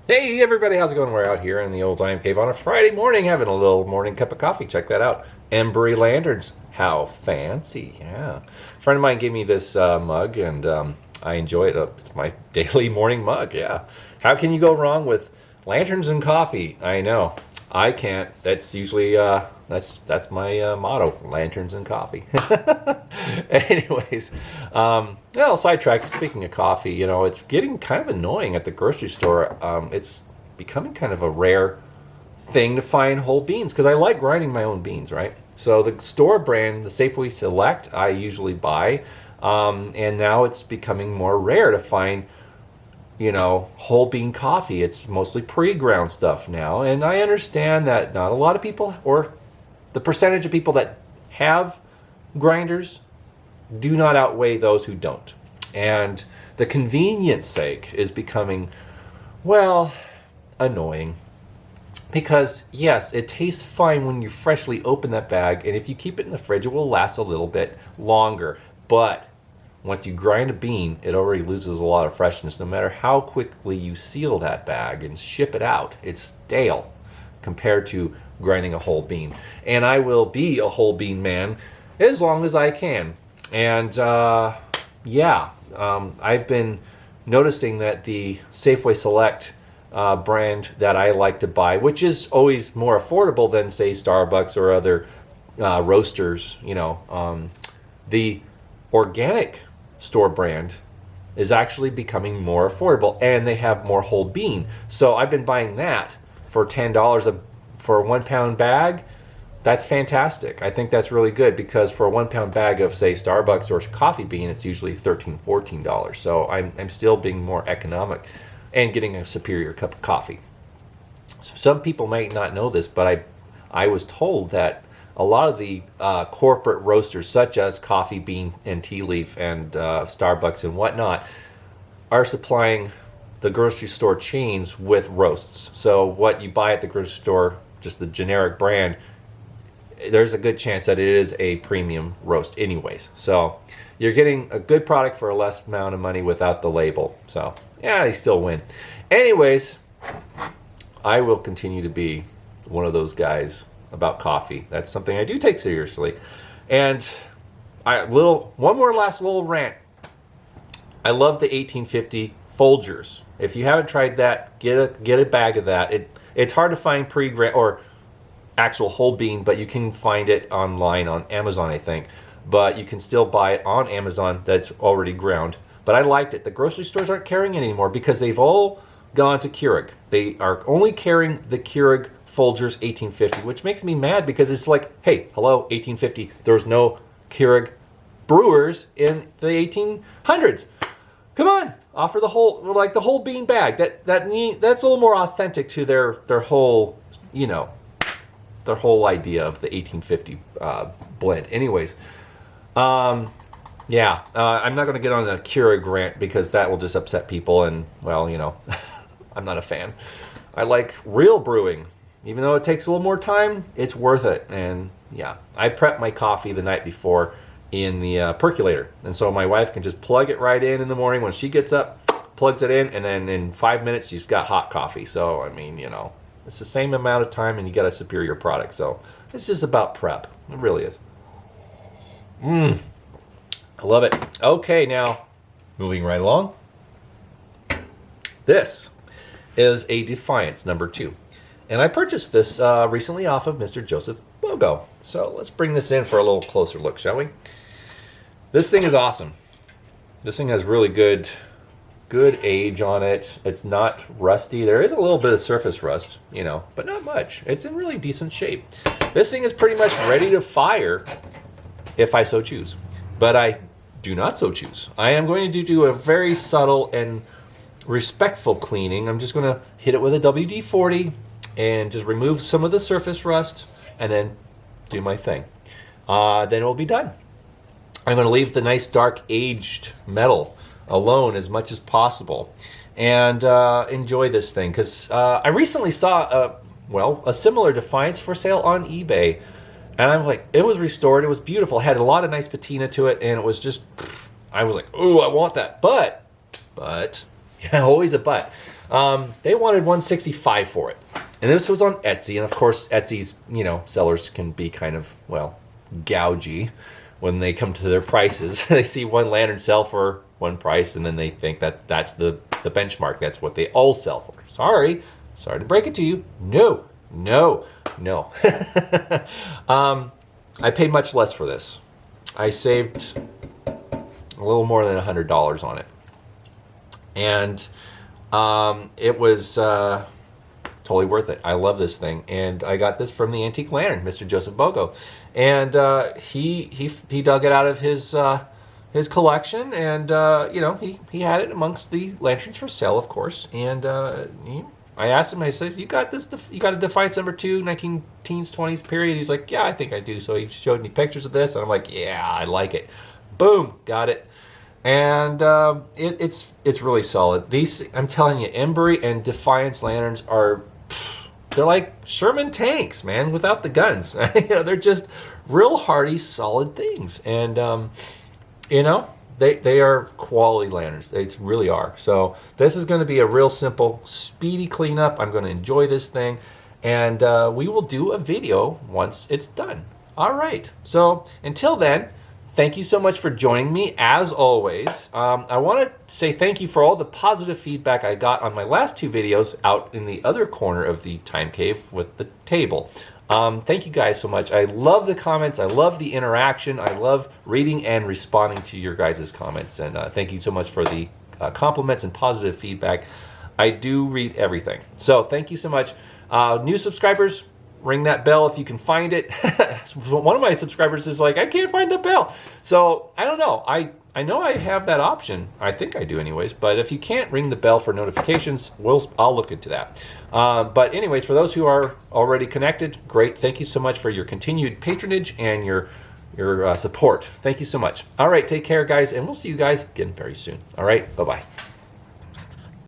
Hey everybody, how's it going? We're out here in the old time cave on a Friday morning having a little morning cup of coffee. Check that out. Embry lanterns. How fancy. Yeah. A friend of mine gave me this mug and I enjoy it. It's my daily morning mug. Yeah. How can you go wrong with lanterns and coffee? I know. I can't. That's usually that's my motto: lanterns and coffee. Anyways, well, sidetrack. Speaking of coffee, it's getting kind of annoying at the grocery store. It's becoming kind of a rare thing to find whole beans because I like grinding my own beans, right? So the store brand, the Safeway Select, I usually buy, and now it's becoming more rare to find whole bean coffee. It's mostly pre-ground stuff now. And I understand that not a lot of people, or the percentage of people that have grinders, do not outweigh those who don't. And the convenience sake is becoming, well, annoying. Because, yes, it tastes fine when you freshly open that bag. And if you keep it in the fridge, it will last a little bit longer. But once you grind a bean, it already loses a lot of freshness. No matter how quickly you seal that bag and ship it out, it's stale compared to grinding a whole bean. And I will be a whole bean man as long as I can. And I've been noticing that the Safeway Select brand that I like to buy, which is always more affordable than, say, Starbucks or other roasters, the organic store brand is actually becoming more affordable, and they have more whole bean. So I've been buying that for $10 for a 1 pound bag. That's fantastic. I think that's really good because for a 1 pound bag of, say, Starbucks or coffee bean, it's usually $13, $14. So I'm still being more economic and getting a superior cup of coffee. Some people might not know this, but I was told that a lot of the corporate roasters, such as Coffee Bean and Tea Leaf and Starbucks and whatnot, are supplying the grocery store chains with roasts. So what you buy at the grocery store, just the generic brand, there's a good chance that it is a premium roast anyways. So you're getting a good product for a less amount of money without the label. So yeah, they still win. Anyways, I will continue to be one of those guys about coffee. That's something I do take seriously. And one more last little rant. I love the 1850 Folgers. If you haven't tried that, get a bag of that. It's hard to find pre-ground or actual whole bean, but you can find it online on Amazon, I think. But you can still buy it on Amazon that's already ground. But I liked it. The grocery stores aren't carrying it anymore because they've all gone to Keurig. They are only carrying the Keurig Folgers 1850, which makes me mad because it's like, hey, hello, 1850. There's no Keurig brewers in the 1800s. Come on, offer the whole bean bag. That's a little more authentic to their whole, their whole idea of the 1850 blend. Anyways, I'm not going to get on a Keurig rant because that will just upset people, and well, I'm not a fan. I like real brewing. Even though it takes a little more time, it's worth it. And yeah, I prep my coffee the night before in the percolator. And so my wife can just plug it right in the morning when she gets up, plugs it in, and then in 5 minutes she's got hot coffee. So, I mean, it's the same amount of time and you get a superior product. So it's just about prep. It really is. I love it. Okay, now, moving right along. This is a Defiance No.2. And I purchased this recently off of Mr. Joseph Bogo. So let's bring this in for a little closer look, shall we? This thing is awesome. This thing has really good age on it. It's not rusty. There is a little bit of surface rust, but not much. It's in really decent shape. This thing is pretty much ready to fire if I so choose. But I do not so choose. I am going to do a very subtle and respectful cleaning. I'm just going to hit it with a WD-40 and just remove some of the surface rust and then do my thing. Then it will be done. I'm going to leave the nice dark aged metal alone as much as possible and enjoy this thing because I recently saw a similar Defiance for sale on eBay, and I'm like, it was restored, it was beautiful, it had a lot of nice patina to it, and it was just, I was like, ooh, I want that, but always a but. They wanted $165 for it. And this was on Etsy. And of course, Etsy's, sellers can be kind of, well, gougy when they come to their prices. They see one lantern sell for one price, and then they think that that's the benchmark. That's what they all sell for. Sorry to break it to you. No. I paid much less for this. I saved a little more than $100 on it. And it was totally worth it. I love this thing. And I got this from the Antique Lantern, Mr. Joseph Bogo. And he dug it out of his collection, and he had it amongst the lanterns for sale, of course. And I asked him, I said, you got this? You got a Defiance #2, 19 teens, 20s period? He's like, yeah, I think I do. So he showed me pictures of this, and I'm like, yeah, I like it. Boom, got it. And it's really solid. These, I'm telling you, Embry and Defiance lanterns they're like Sherman tanks, man, without the guns. They're just real hardy, solid things. And they are quality lanterns. They really are. So this is going to be a real simple, speedy cleanup. I'm going to enjoy this thing, and we will do a video once it's done. All right. So until then, thank you so much for joining me, as always. I want to say thank you for all the positive feedback I got on my last 2 videos out in the other corner of the time cave with the table. Thank you guys so much. I love the comments. I love the interaction. I love reading and responding to your guys' comments. And thank you so much for the compliments and positive feedback. I do read everything. So thank you so much. New subscribers, ring that bell if you can find it. One of my subscribers is like, I can't find the bell. So I don't know. I know I have that option. I think I do anyways. But if you can't ring the bell for notifications, I'll look into that. But anyways, for those who are already connected, great. Thank you so much for your continued patronage and your support. Thank you so much. All right, take care, guys, and we'll see you guys again very soon. All right, bye-bye.